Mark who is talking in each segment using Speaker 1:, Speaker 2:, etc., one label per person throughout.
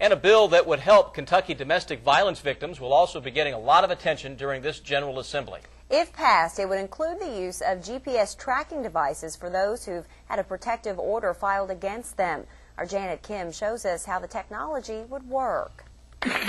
Speaker 1: And a bill that would help Kentucky domestic violence victims will also be getting a lot of attention during this General Assembly.
Speaker 2: If passed, it would include the use of GPS tracking devices for those who've had a protective order filed against them. Our Janet Kim shows us how the technology would work.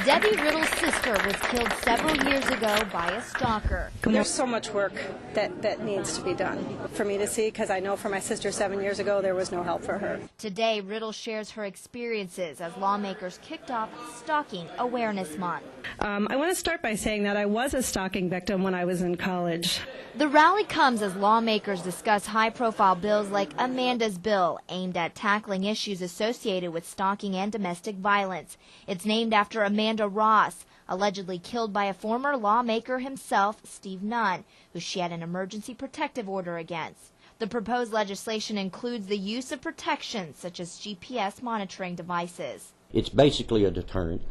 Speaker 3: Debbie Riddle's sister was killed several years ago by a stalker.
Speaker 4: There's so much work that needs to be done for me to see, because I know for my sister 7 years ago there was no help for her.
Speaker 3: Today, Riddle shares her experiences as lawmakers kicked off Stalking Awareness Month.
Speaker 4: I want to start by saying that I was a stalking victim when I was in college.
Speaker 3: The rally comes as lawmakers discuss high-profile bills like Amanda's bill, aimed at tackling issues associated with stalking and domestic violence. It's named after Amanda Ross, allegedly killed by a former lawmaker himself, Steve Nunn, who she had an emergency protective order against. The proposed legislation includes the use of protections such as GPS monitoring devices.
Speaker 5: It's basically a deterrent.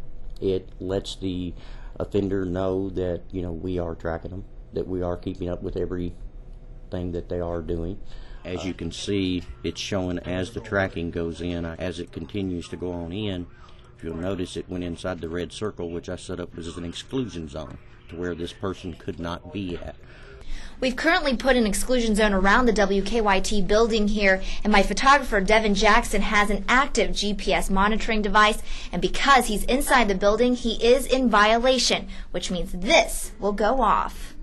Speaker 5: It lets the offender know that, we are tracking them, that we are keeping up with everything that they are doing. As you can see, it's showing as the tracking goes in, as it continues to go on in. If you'll notice, it went inside the red circle, which I set up as an exclusion zone to where this person could not be at.
Speaker 3: We've currently put an exclusion zone around the WKYT building here, and my photographer, Devin Jackson, has an active GPS monitoring device, and because he's inside the building, he is in violation, which means this will go off.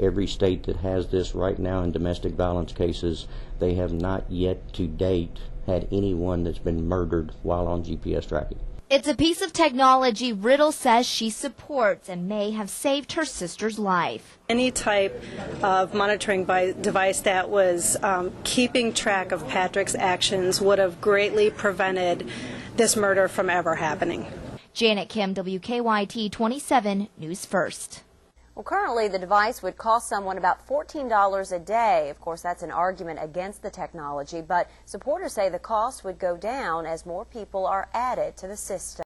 Speaker 5: Every state that has this right now in domestic violence cases, they have not yet to date had anyone that's been murdered while on GPS tracking.
Speaker 3: It's a piece of technology Riddle says she supports and may have saved her sister's life.
Speaker 4: Any type of monitoring device that was keeping track of Patrick's actions would have greatly prevented this murder from ever happening.
Speaker 3: Janet Kim, WKYT 27 News First.
Speaker 2: Well, currently the device would cost someone about $14 a day. Of course, that's an argument against the technology, but supporters say the cost would go down as more people are added to the system.